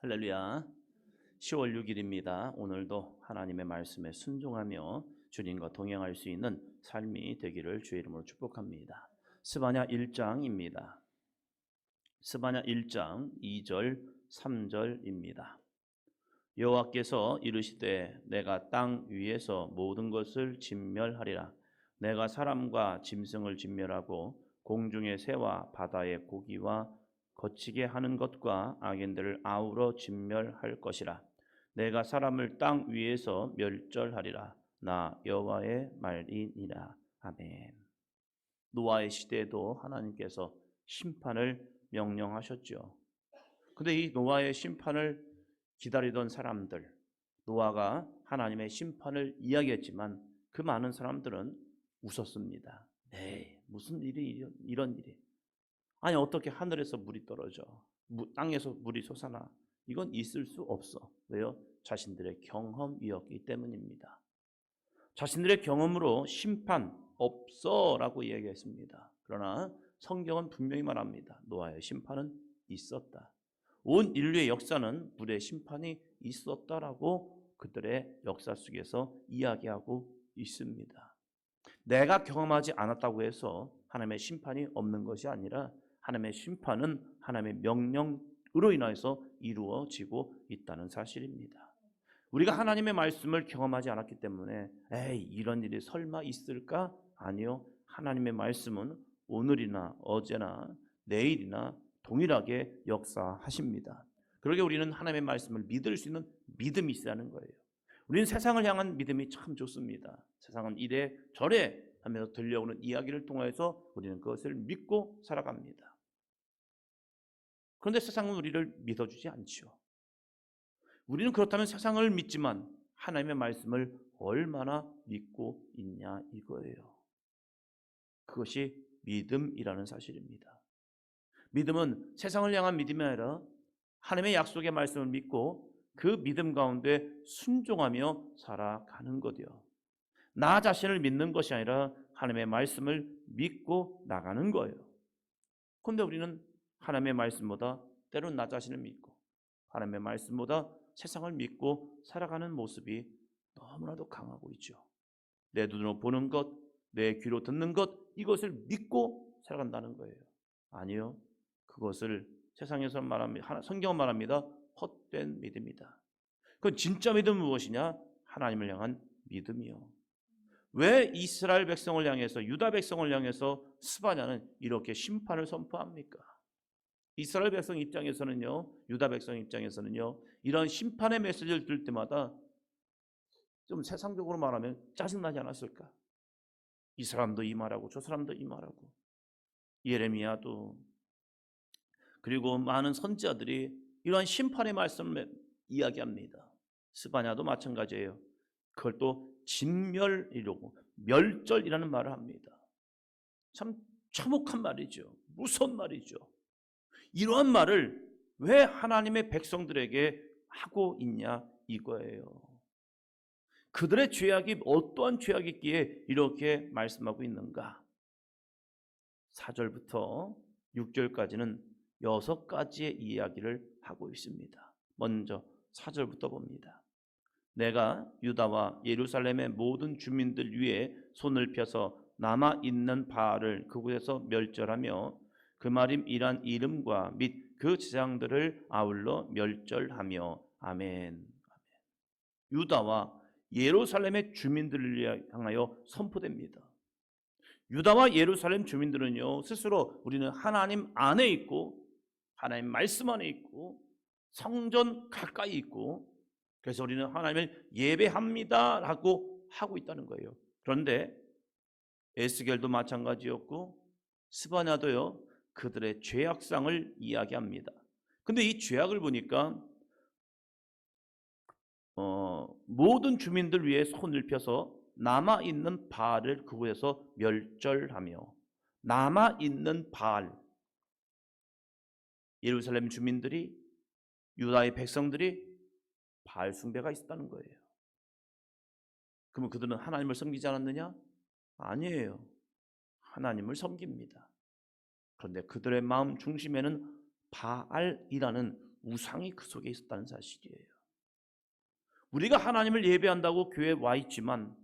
할렐루야. 10월 6일입니다. 오늘도 하나님의 말씀에 순종하며 주님과 동행할 수 있는 삶이 되기를 주의 이름으로 축복합니다. 스바냐 1장입니다. 스바냐 1장 2절 3절입니다. 여호와께서 이르시되 내가 땅 위에서 모든 것을 진멸하리라. 내가 사람과 짐승을 진멸하고 공중의 새와 바다의 고기와 거치게 하는 것과 악인들을 아우러 진멸할 것이라. 내가 사람을 땅 위에서 멸절하리라. 나 여호와의 말이니라. 아멘. 노아의 시대에도 하나님께서 심판을 명령하셨죠. 근데 이 노아의 심판을 기다리던 사람들, 노아가 하나님의 심판을 이야기했지만 그 많은 사람들은 웃었습니다. 네, 무슨 일이 이런 일이? 아니 어떻게 하늘에서 물이 떨어져? 땅에서 물이 솟아나? 이건 있을 수 없어. 왜요? 자신들의 경험이었기 때문입니다. 자신들의 경험으로 심판 없어라고 이야기했습니다. 그러나 성경은 분명히 말합니다. 노아의 심판은 있었다. 온 인류의 역사는 물의 심판이 있었다라고 그들의 역사 속에서 이야기하고 있습니다. 내가 경험하지 않았다고 해서 하나님의 심판이 없는 것이 아니라 하나님의 심판은 하나님의 명령으로 인해서 이루어지고 있다는 사실입니다. 우리가 하나님의 말씀을 경험하지 않았기 때문에 이런 일이 설마 있을까? 아니요. 하나님의 말씀은 오늘이나 어제나 내일이나 동일하게 역사하십니다. 그러게 우리는 하나님의 말씀을 믿을 수 있는 믿음이 있어야 하는 거예요. 우리는 세상을 향한 믿음이 참 좋습니다. 세상은 이래 저래 하면서 들려오는 이야기를 통해서 우리는 그것을 믿고 살아갑니다. 그런데 세상은 우리를 믿어주지 않죠. 우리는 그렇다면 세상을 믿지만 하나님의 말씀을 얼마나 믿고 있냐 이거예요. 그것이 믿음이라는 사실입니다. 믿음은 세상을 향한 믿음이 아니라 하나님의 약속의 말씀을 믿고 그 믿음 가운데 순종하며 살아가는 거죠. 나 자신을 믿는 것이 아니라 하나님의 말씀을 믿고 나가는 거예요. 그런데 우리는 하나님의 말씀보다 때로는 나 자신을 믿고 하나님의 말씀보다 세상을 믿고 살아가는 모습이 너무나도 강하고 있죠. 내 눈으로 보는 것, 내 귀로 듣는 것, 이것을 믿고 살아간다는 거예요. 아니요. 그것을 세상에서 말합니다. 성경은 말합니다. 헛된 믿음이다. 그건 진짜 믿음은 무엇이냐? 하나님을 향한 믿음이요. 왜 이스라엘 백성을 향해서 유다 백성을 향해서 스바냐는 이렇게 심판을 선포합니까? 이스라엘 백성 입장에서는요, 유다 백성 입장에서는요, 이런 심판의 메시지를 들을 때마다 좀 세상적으로 말하면 짜증나지 않았을까? 이 사람도 이 말하고 저 사람도 이 말하고 예레미야도 그리고 많은 선지자들이 이러한 심판의 말씀을 이야기합니다. 스바냐도 마찬가지예요. 그걸 또 진멸이라고 멸절이라는 말을 합니다. 참 참혹한 말이죠. 무서운 말이죠. 이러한 말을 왜 하나님의 백성들에게 하고 있냐 이거예요. 그들의 죄악이 어떠한 죄악이기에 이렇게 말씀하고 있는가? 4절부터 6절까지는 6가지의 이야기를 하고 있습니다. 먼저 4절부터 봅니다. 내가 유다와 예루살렘의 모든 주민들 위에 손을 펴서 남아있는 바알을 그곳에서 멸절하며 그마림이란 이름과 및 그 제장들을 아울러 멸절하며 아멘. 유다와 예루살렘의 주민들을 향하여 선포됩니다. 유다와 예루살렘 주민들은요, 스스로 우리는 하나님 안에 있고 하나님 말씀 안에 있고 성전 가까이 있고 그래서 우리는 하나님을 예배합니다라고 하고 있다는 거예요. 그런데 에스겔도 마찬가지였고 스바냐도요, 그들의 죄악상을 이야기합니다. 근데 이 죄악을 보니까 모든 주민들 위해 손을 펴서 남아있는 바알을 그곳에서 멸절하며 남아있는 바알, 예루살렘 주민들이 유다의 백성들이 바알 숭배가 있었다는 거예요. 그러면 그들은 하나님을 섬기지 않았느냐? 아니에요. 하나님을 섬깁니다. 그런데 그들의 마음 중심에는 바알이라는 우상이 그 속에 있었다는 사실이에요. 우리가 하나님을 예배한다고 교회에 와 있지만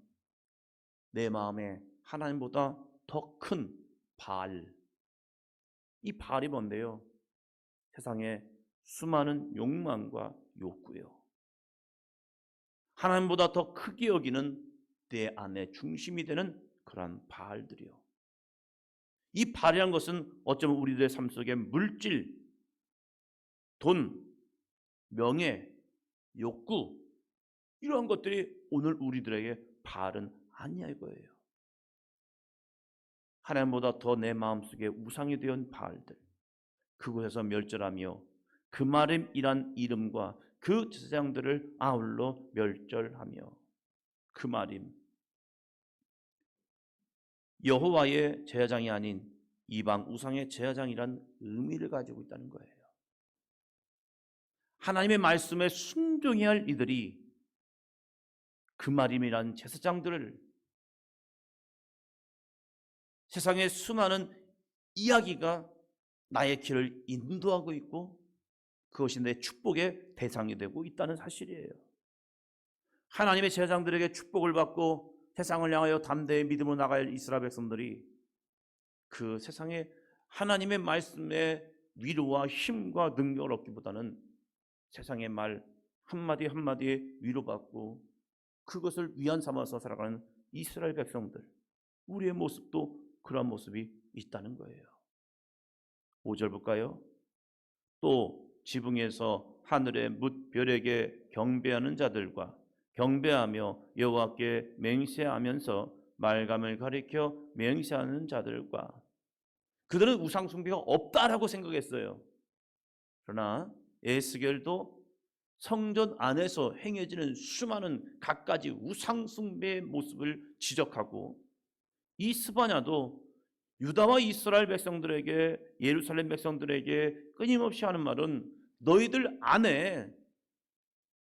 내 마음에 하나님보다 더 큰 바알, 이 바알이 뭔데요? 세상의 수많은 욕망과 욕구요. 하나님보다 더 크게 여기는 내 안의 중심이 되는 그러한 바알들이요. 이 바알이라는 것은 어쩌면 우리들의 삶 속에 물질, 돈, 명예, 욕구, 이러한 것들이 오늘 우리들에게 바알은 아니야 이거예요. 하나님보다 더 내 마음속에 우상이 되어 바알들, 그곳에서 멸절하며 그마림이란 이름과 그 제사장들을 아울러 멸절하며, 그마림, 여호와의 제사장이 아닌 이방 우상의 제사장이란 의미를 가지고 있다는 거예요. 하나님의 말씀에 순종해야 할 이들이 그마림이란 제사장들을, 세상의 수많은 이야기가 나의 길을 인도하고 있고 그것이 내 축복의 대상이 되고 있다는 사실이에요. 하나님의 제사장들에게 축복을 받고 세상을 향하여 담대히 믿음으로 나가야 할 이스라엘 백성들이 그 세상에 하나님의 말씀에 위로와 힘과 능력을 얻기보다는 세상의 말 한마디 한마디에 위로받고 그것을 위안 삼아서 살아가는 이스라엘 백성들, 우리의 모습도 그런 모습이 있다는 거예요. 5절 볼까요? 또 지붕에서 하늘의 뭇 별에게 경배하는 자들과 경배하며 여호와께 맹세하면서 말감을 가리켜 맹세하는 자들과, 그들은 우상 숭배가 없다라고 생각했어요. 그러나 에스겔도 성전 안에서 행해지는 수많은 갖가지 우상 숭배의 모습을 지적하고, 이 스바냐도 유다와 이스라엘 백성들에게, 예루살렘 백성들에게 끊임없이 하는 말은 너희들 안에,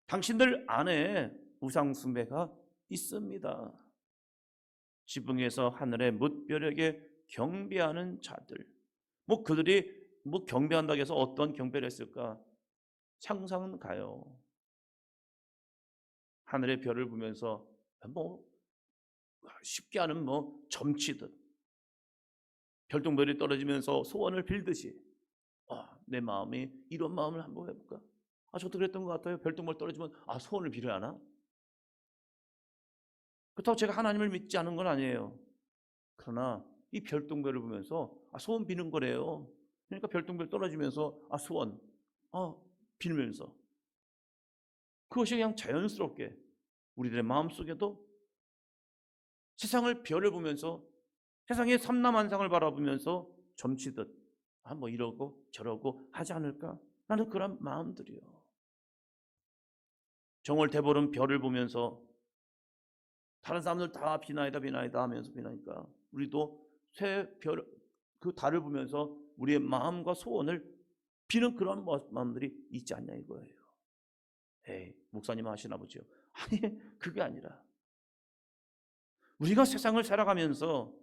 당신들 안에 우상 숭배가 있습니다. 지붕에서 하늘의 뭇별에게 경배하는 자들, 그들이 경배한다고 해서 어떤 경배를 했을까? 상상은 가요. 하늘의 별을 보면서 쉽게 하는 점치듯, 별똥별이 떨어지면서 소원을 빌듯이 내 마음이 이런 마음을 한번 해볼까? 저도 그랬던 것 같아요. 별똥별 떨어지면 소원을 빌어야 하나? 그렇다고 제가 하나님을 믿지 않은 건 아니에요. 그러나 이 별똥별을 보면서 소원 비는 거래요. 그러니까 별똥별 떨어지면서 소원 빌면서, 그것이 그냥 자연스럽게 우리들의 마음속에도 세상을 별을 보면서 세상의 삼라만상을 바라보면서 점치듯 이러고 저러고 하지 않을까? 나는 그런 마음들이요. 정월 대보름 별을 보면서 다른 사람들 다 비나이다 비나이다 하면서 비나니까 우리도 새 별, 그 달을 보면서 우리의 마음과 소원을 비는 그런 마음들이 있지 않냐 이거예요. 목사님 하시나 보죠. 아니, 그게 아니라 우리가 세상을 살아가면서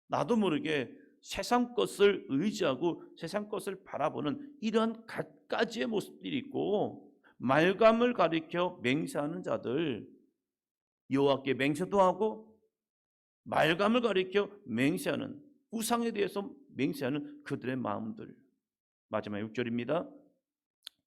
나도 모르게 세상 것을 의지하고 세상 것을 바라보는 이런 갖가지의 모습들이 있고, 말감을 가리켜 맹세하는 자들, 여호와께 맹세도 하고 말감을 가리켜 맹세하는, 우상에 대해서 맹세하는 그들의 마음들. 마지막 6절입니다.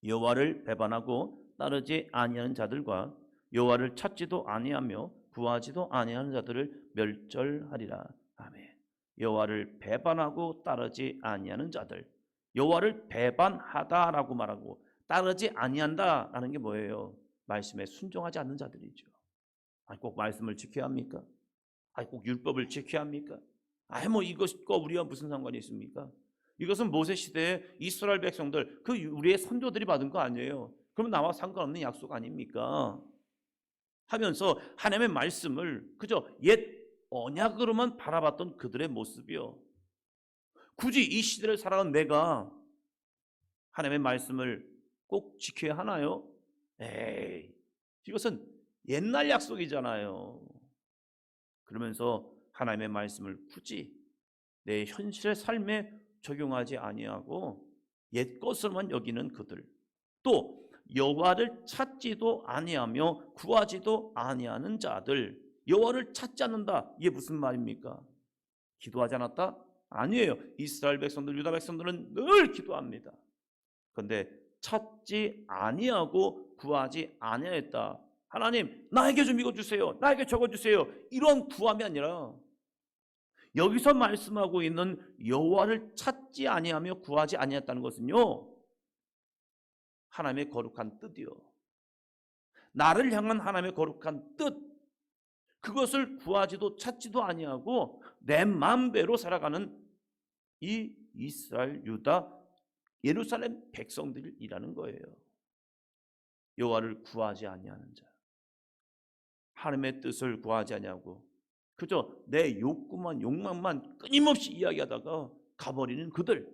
여호와를 배반하고 따르지 아니하는 자들과 여호와를 찾지도 아니하며 구하지도 아니하는 자들을 멸절하리라. 아멘. 여호와를 배반하고 따르지 아니하는 자들, 여호와를 배반하다라고 말하고 따르지 아니한다라는 게 뭐예요? 말씀에 순종하지 않는 자들이죠. 꼭 말씀을 지켜야 합니까? 꼭 율법을 지켜야 합니까? 이것과 우리와 무슨 상관이 있습니까? 이것은 모세 시대에 이스라엘 백성들, 우리의 선조들이 받은 거 아니에요. 그럼 나와 상관없는 약속 아닙니까? 하면서 하나님의 말씀을 그저 옛 언약으로만 바라봤던 그들의 모습이요. 굳이 이 시대를 살아간 내가 하나님의 말씀을 꼭 지켜야 하나요? 이것은 옛날 약속이잖아요. 그러면서 하나님의 말씀을 굳이 내 현실의 삶에 적용하지 아니하고 옛 것으로만 여기는 그들, 또 여호와를 찾지도 아니하며 구하지도 아니하는 자들. 여호와를 찾지 않는다. 이게 무슨 말입니까? 기도하지 않았다? 아니에요. 이스라엘 백성들, 유다 백성들은 늘 기도합니다. 그런데 찾지 아니하고 구하지 아니하였다. 하나님, 나에게 좀 이거 주세요. 나에게 저거 주세요. 이런 구함이 아니라 여기서 말씀하고 있는 여호와를 찾지 아니하며 구하지 아니했다는 것은요, 하나님의 거룩한 뜻이요, 나를 향한 하나님의 거룩한 뜻, 그것을 구하지도 찾지도 아니하고 내 마음대로 살아가는 이 이스라엘, 유다, 예루살렘 백성들이라는 거예요. 여호와를 구하지 아니하는 자, 하나님의 뜻을 구하지 아니하고 그저 내 욕구만, 욕망만 끊임없이 이야기하다가 가버리는 그들,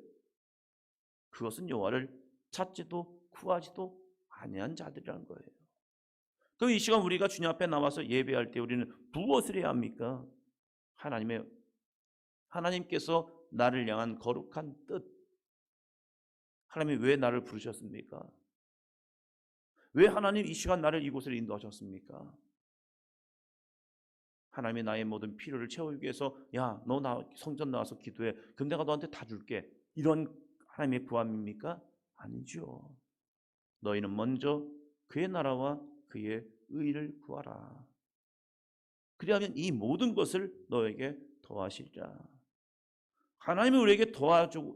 그것은 여호와를 찾지도 구하지도 아니한 자들이라는 거예요. 그럼 이 시간 우리가 주님 앞에 나와서 예배할 때 우리는 무엇을 해야 합니까? 하나님께서 나를 향한 거룩한 뜻, 하나님이 왜 나를 부르셨습니까? 왜 하나님 이 시간 나를 이곳으로 인도하셨습니까? 하나님이 나의 모든 필요를 채우기 위해서 야, 너 나 성전 나와서 기도해. 그럼 내가 너한테 다 줄게. 이런 하나님의 구함입니까? 아니죠. 너희는 먼저 그의 나라와 그의 의를 구하라. 그리하면 이 모든 것을 너에게 더하시리라. 하나님이 우리에게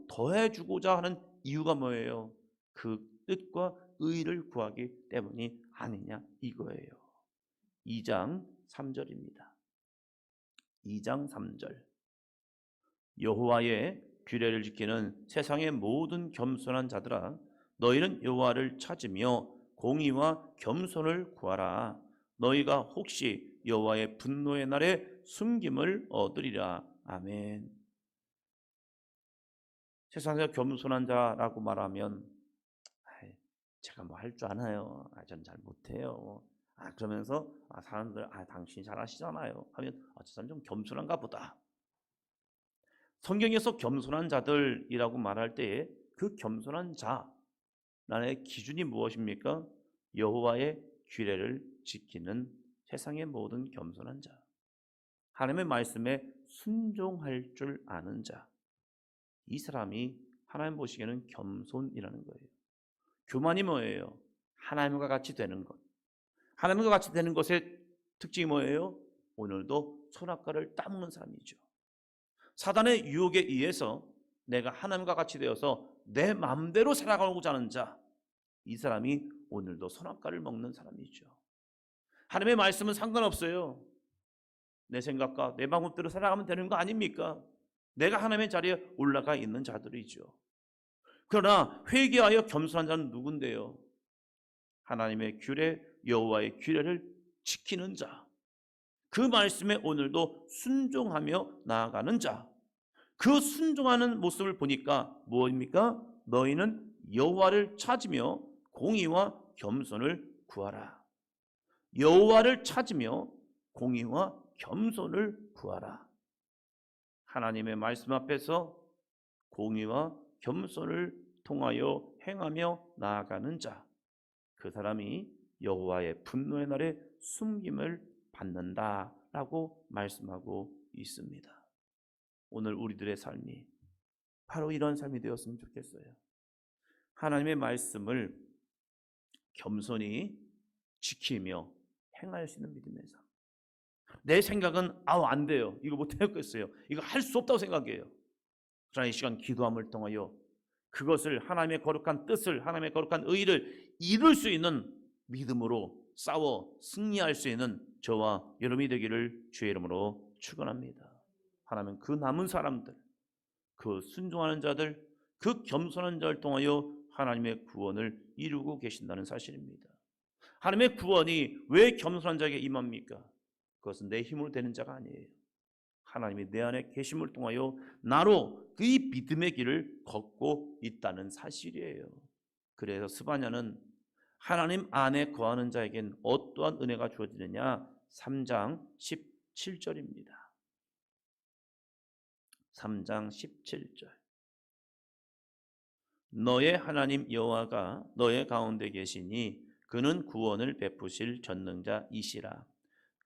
더해주고자 하는 이유가 뭐예요? 그 뜻과 의를 구하기 때문이 아니냐 이거예요. 2장 3절입니다. 2장 3절. 여호와의 규례를 지키는 세상의 모든 겸손한 자들아, 너희는 여호와를 찾으며 공의와 겸손을 구하라. 너희가 혹시 여호와의 분노의 날에 숨김을 얻으리라. 아멘. 세상에서 겸손한 자라고 말하면 제가 뭐 할 줄 아나요? 저는 잘 못해요. 그러면서 사람들 당신이 잘하시잖아요 하면 저 사람 좀 겸손한가 보다. 성경에서 겸손한 자들이라고 말할 때에 그 겸손한 자라는 기준이 무엇입니까? 여호와의 규례를 지키는 세상의 모든 겸손한 자, 하나님의 말씀에 순종할 줄 아는 자, 이 사람이 하나님 보시기에는 겸손이라는 거예요. 교만이 뭐예요? 하나님과 같이 되는 것. 하나님과 같이 되는 것의 특징이 뭐예요? 오늘도 손아까를 따먹는 사람이죠. 사단의 유혹에 의해서 내가 하나님과 같이 되어서 내 마음대로 살아가고자 하는 자, 이 사람이 오늘도 손아까를 먹는 사람이죠. 하나님의 말씀은 상관없어요. 내 생각과 내 방법대로 살아가면 되는 거 아닙니까? 내가 하나님의 자리에 올라가 있는 자들이죠. 그러나 회개하여 겸손한 자는 누군데요? 하나님의 규례, 여호와의 규례를 지키는 자, 그 말씀에 오늘도 순종하며 나아가는 자, 그 순종하는 모습을 보니까 무엇입니까? 너희는 여호와를 찾으며 공의와 겸손을 구하라. 여호와를 찾으며 공의와 겸손을 구하라. 하나님의 말씀 앞에서 공의와 겸손을 통하여 행하며 나아가는 자, 그 사람이 여호와의 분노의 날에 숨김을 받는다라고 말씀하고 있습니다. 오늘 우리들의 삶이 바로 이런 삶이 되었으면 좋겠어요. 하나님의 말씀을 겸손히 지키며 행할 수 있는 믿음의 삶. 내 생각은 안 돼요. 이거 못 하겠어요. 이거 할 수 없다고 생각해요. 그러나 이 시간 기도함을 통하여 그것을 하나님의 거룩한 뜻을, 하나님의 거룩한 의를 이룰 수 있는 믿음으로 싸워 승리할 수 있는 저와 여러분이 되기를 주의 이름으로 축원합니다. 하나님 그 남은 사람들, 그 순종하는 자들, 그 겸손한 자를 통하여 하나님의 구원을 이루고 계신다는 사실입니다. 하나님의 구원이 왜 겸손한 자에게 임합니까? 그것은 내 힘으로 되는 자가 아니에요. 하나님이 내 안에 계심을 통하여 나로 그 믿음의 길을 걷고 있다는 사실이에요. 그래서 스바냐는 하나님 안에 거하는 자에겐 어떠한 은혜가 주어지느냐? 3장 17절입니다. 3장 17절. 너의 하나님 여호와가 너의 가운데 계시니 그는 구원을 베푸실 전능자이시라.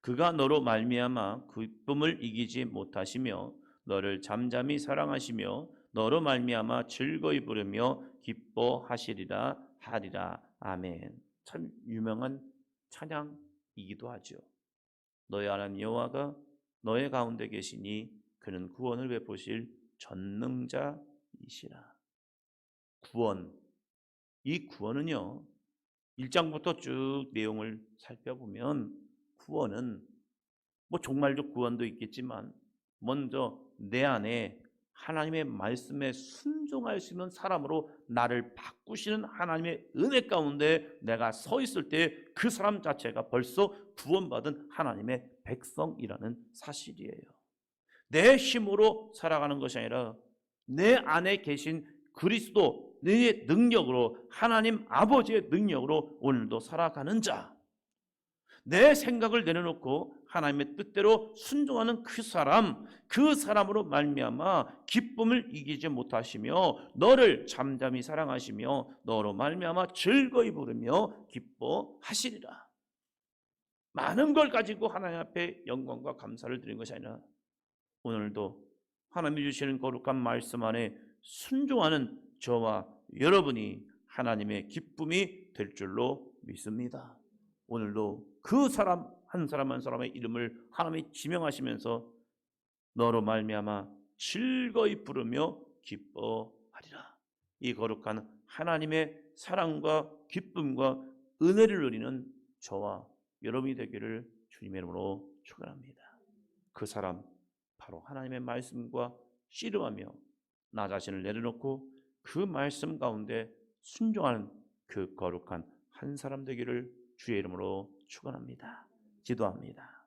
그가 너로 말미암아 기쁨을 이기지 못하시며 너를 잠잠히 사랑하시며 너로 말미암아 즐거이 부르며 기뻐하시리라 하리라. 아멘. 참 유명한 찬양이기도 하죠. 너의 하나님 여호와가 너의 가운데 계시니 그는 구원을 베푸실 전능자이시라. 구원, 이 구원은요 1장부터 쭉 내용을 살펴보면 구원은 뭐 종말적 구원도 있겠지만 먼저 내 안에 하나님의 말씀에 순종할 수 있는 사람으로 나를 바꾸시는 하나님의 은혜 가운데 내가 서 있을 때 그 사람 자체가 벌써 구원받은 하나님의 백성이라는 사실이에요. 내 힘으로 살아가는 것이 아니라 내 안에 계신 그리스도 내 능력으로 하나님 아버지의 능력으로 오늘도 살아가는 자, 내 생각을 내려놓고 하나님의 뜻대로 순종하는 그 사람으로 말미암아 기쁨을 이기지 못하시며 너를 잠잠히 사랑하시며 너로 말미암아 즐거이 부르며 기뻐하시리라. 많은 걸 가지고 하나님 앞에 영광과 감사를 드리는 것이 아니라 오늘도 하나님이 주시는 거룩한 말씀 안에 순종하는 저와 여러분이 하나님의 기쁨이 될 줄로 믿습니다. 오늘도 그 사람 한 사람 한 사람의 이름을 하나님이 지명하시면서 너로 말미암아 즐거이 부르며 기뻐하리라. 이 거룩한 하나님의 사랑과 기쁨과 은혜를 누리는 저와 여러분이 되기를 주님의 이름으로 축원합니다. 그 사람 바로 하나님의 말씀과 씨름하며 나 자신을 내려놓고 그 말씀 가운데 순종하는 그 거룩한 한 사람 되기를 주의 이름으로 축원합니다. 기도합니다.